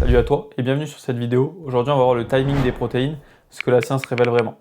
Salut à toi et bienvenue sur cette vidéo. Aujourd'hui, on va voir le timing des protéines, ce que la science révèle vraiment.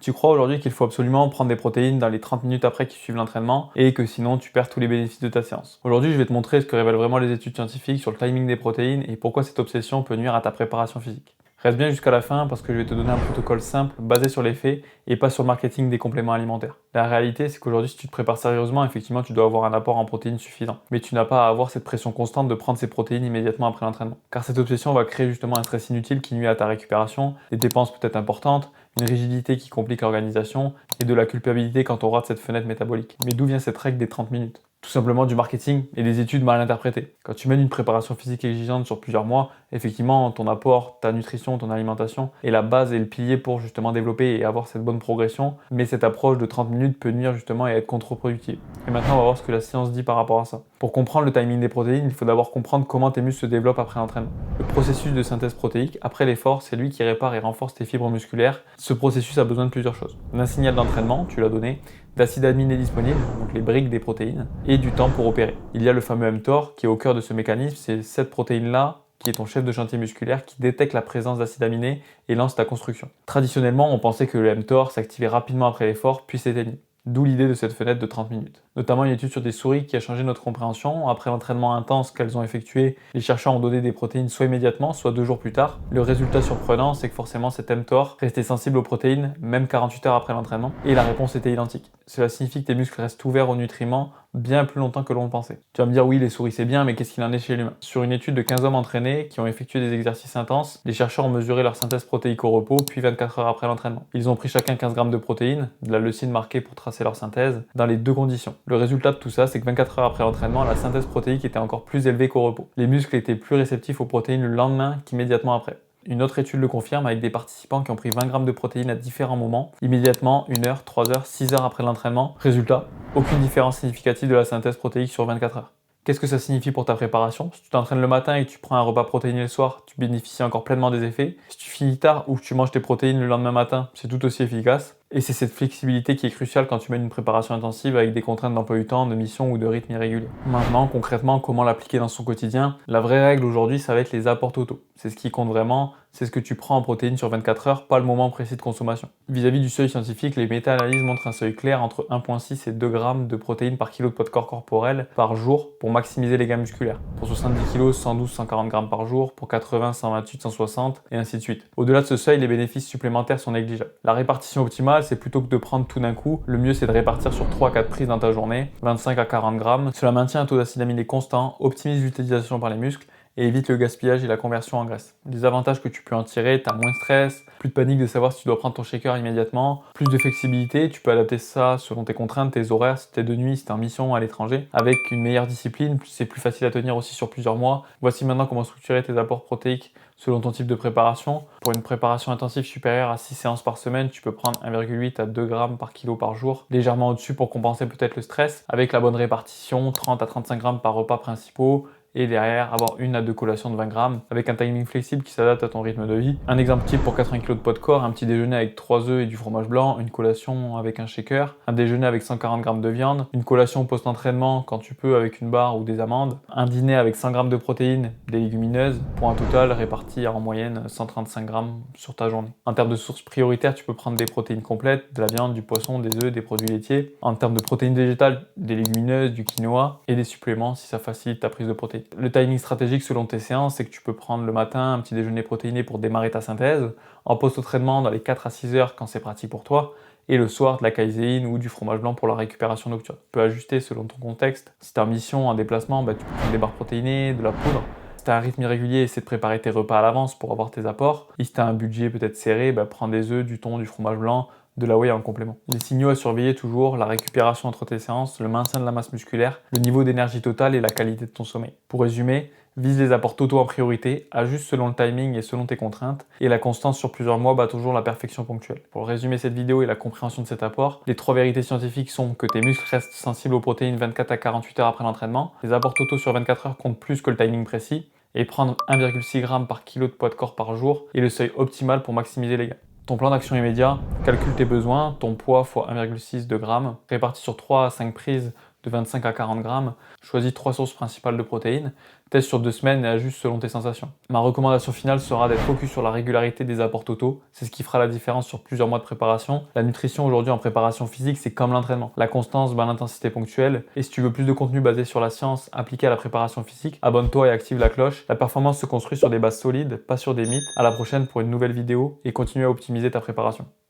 Tu crois aujourd'hui qu'il faut absolument prendre des protéines dans les 30 minutes après qui suivent l'entraînement et que sinon tu perds tous les bénéfices de ta séance. Aujourd'hui, je vais te montrer ce que révèlent vraiment les études scientifiques sur le timing des protéines et pourquoi cette obsession peut nuire à ta préparation physique. Reste bien jusqu'à la fin parce que je vais te donner un protocole simple basé sur les faits et pas sur le marketing des compléments alimentaires. La réalité, c'est qu'aujourd'hui, si tu te prépares sérieusement, effectivement, tu dois avoir un apport en protéines suffisant. Mais tu n'as pas à avoir cette pression constante de prendre ces protéines immédiatement après l'entraînement. Car cette obsession va créer justement un stress inutile qui nuit à ta récupération, des dépenses peut-être importantes, une rigidité qui complique l'organisation et de la culpabilité quand on rate cette fenêtre métabolique. Mais d'où vient cette règle des 30 minutes ? Tout simplement du marketing et des études mal interprétées. Quand tu mènes une préparation physique exigeante sur plusieurs mois, effectivement, ton apport, ta nutrition, ton alimentation est la base et le pilier pour justement développer et avoir cette bonne progression. Mais cette approche de 30 minutes peut nuire justement et être contre-productive. Et maintenant, on va voir ce que la science dit par rapport à ça. Pour comprendre le timing des protéines, il faut d'abord comprendre comment tes muscles se développent après l'entraînement. Le processus de synthèse protéique, après l'effort, c'est lui qui répare et renforce tes fibres musculaires. Ce processus a besoin de plusieurs choses. D'un signal d'entraînement, tu l'as donné, d'acides aminés disponibles, donc les briques des protéines, et du temps pour opérer. Il y a le fameux mTOR qui est au cœur de ce mécanisme, c'est cette protéine-là qui est ton chef de chantier musculaire qui détecte la présence d'acides aminés et lance ta construction. Traditionnellement, on pensait que le mTOR s'activait rapidement après l'effort puis s'éteignait. D'où l'idée de cette fenêtre de 30 minutes. Notamment une étude sur des souris qui a changé notre compréhension. Après l'entraînement intense qu'elles ont effectué, les chercheurs ont donné des protéines soit immédiatement, soit 2 jours plus tard. Le résultat surprenant, c'est que forcément cet mTOR restait sensible aux protéines, même 48 heures après l'entraînement, et la réponse était identique. Cela signifie que tes muscles restent ouverts aux nutriments bien plus longtemps que l'on le pensait. Tu vas me dire oui, les souris c'est bien, mais qu'est-ce qu'il en est chez l'humain ? Sur une étude de 15 hommes entraînés qui ont effectué des exercices intenses, les chercheurs ont mesuré leur synthèse protéique au repos, puis 24 heures après l'entraînement. Ils ont pris chacun 15 grammes de protéines, de la leucine marquée pour tracer leur synthèse, dans les deux conditions. Le résultat de tout ça, c'est que 24 heures après l'entraînement, la synthèse protéique était encore plus élevée qu'au repos. Les muscles étaient plus réceptifs aux protéines le lendemain qu'immédiatement après. Une autre étude le confirme avec des participants qui ont pris 20 grammes de protéines à différents moments, immédiatement, 1 heure, 3 heures, 6 heures après l'entraînement. Résultat, aucune différence significative de la synthèse protéique sur 24 heures. Qu'est-ce que ça signifie pour ta préparation ? Si tu t'entraînes le matin et que tu prends un repas protéiné le soir, tu bénéficies encore pleinement des effets. Si tu finis tard ou que tu manges tes protéines le lendemain matin, c'est tout aussi efficace. Et c'est cette flexibilité qui est cruciale quand tu mènes une préparation intensive avec des contraintes d'emploi du temps, de mission ou de rythme irrégulier. Maintenant, concrètement, comment l'appliquer dans son quotidien ? La vraie règle aujourd'hui, ça va être les apports totaux. C'est ce qui compte vraiment, c'est ce que tu prends en protéines sur 24 heures, pas le moment précis de consommation. Vis-à-vis du seuil scientifique, les méta-analyses montrent un seuil clair entre 1,6 et 2 grammes de protéines par kilo de poids de corps corporel par jour pour maximiser les gains musculaires. Pour 70 kg, 112-140 grammes par jour, pour 80, 128, 160 et ainsi de suite. Au-delà de ce seuil, les bénéfices supplémentaires sont négligeables. La répartition optimale, c'est plutôt que de prendre tout d'un coup, le mieux c'est de répartir sur 3 à 4 prises dans ta journée, 25 à 40 grammes. Cela maintient un taux d'acides aminés constant, optimise l'utilisation par les muscles et évite le gaspillage et la conversion en graisse. Les avantages que tu peux en tirer, tu as moins de stress, plus de panique de savoir si tu dois prendre ton shaker immédiatement, plus de flexibilité, tu peux adapter ça selon tes contraintes, tes horaires, si t'es de nuit, si t'es en mission à l'étranger, avec une meilleure discipline, c'est plus facile à tenir aussi sur plusieurs mois. Voici maintenant comment structurer tes apports protéiques selon ton type de préparation. Pour une préparation intensive supérieure à 6 séances par semaine, tu peux prendre 1,8 à 2 grammes par kilo par jour, légèrement au-dessus pour compenser peut-être le stress, avec la bonne répartition, 30 à 35 grammes par repas principaux, et derrière avoir 1 à 2 collations de 20 grammes avec un timing flexible qui s'adapte à ton rythme de vie. Un exemple type pour 80 kg de poids de corps, un petit déjeuner avec 3 œufs et du fromage blanc, une collation avec un shaker, un déjeuner avec 140 grammes de viande, une collation post-entraînement quand tu peux avec une barre ou des amandes, un dîner avec 100 grammes de protéines, des légumineuses, pour un total réparti en moyenne 135 grammes sur ta journée. En termes de sources prioritaires, tu peux prendre des protéines complètes, de la viande, du poisson, des œufs, des produits laitiers. En termes de protéines végétales, des légumineuses, du quinoa et des suppléments si ça facilite ta prise de protéines. Le timing stratégique selon tes séances, c'est que tu peux prendre le matin un petit déjeuner protéiné pour démarrer ta synthèse, en post-entraînement dans les 4 à 6 heures quand c'est pratique pour toi, et le soir de la caséine ou du fromage blanc pour la récupération nocturne. Tu peux ajuster selon ton contexte. Si tu es en mission, en déplacement, tu peux prendre des barres protéinées, de la poudre. Si tu as un rythme irrégulier, essaie de préparer tes repas à l'avance pour avoir tes apports. Et si tu as un budget peut-être serré, prends des œufs, du thon, du fromage blanc, de la whey en complément. Les signaux à surveiller toujours, la récupération entre tes séances, le maintien de la masse musculaire, le niveau d'énergie totale et la qualité de ton sommeil. Pour résumer, vise les apports totaux en priorité, ajuste selon le timing et selon tes contraintes, et la constance sur plusieurs mois bat toujours la perfection ponctuelle. Pour résumer cette vidéo et la compréhension de cet apport, les 3 vérités scientifiques sont que tes muscles restent sensibles aux protéines 24 à 48 heures après l'entraînement, les apports totaux sur 24 heures comptent plus que le timing précis, et prendre 1,6 g par kilo de poids de corps par jour est le seuil optimal pour maximiser les gains. Ton plan d'action immédiat, calcule tes besoins, ton poids x 1,6 de grammes, réparti sur 3 à 5 prises de 25 à 40 grammes. Choisis 3 sources principales de protéines, teste sur 2 semaines et ajuste selon tes sensations. Ma recommandation finale sera d'être focus sur la régularité des apports totaux. C'est ce qui fera la différence sur plusieurs mois de préparation. La nutrition aujourd'hui en préparation physique, c'est comme l'entraînement. La constance bat l'intensité ponctuelle. Et si tu veux plus de contenu basé sur la science appliqué à la préparation physique, abonne-toi et active la cloche. La performance se construit sur des bases solides, pas sur des mythes. À la prochaine pour une nouvelle vidéo et continue à optimiser ta préparation.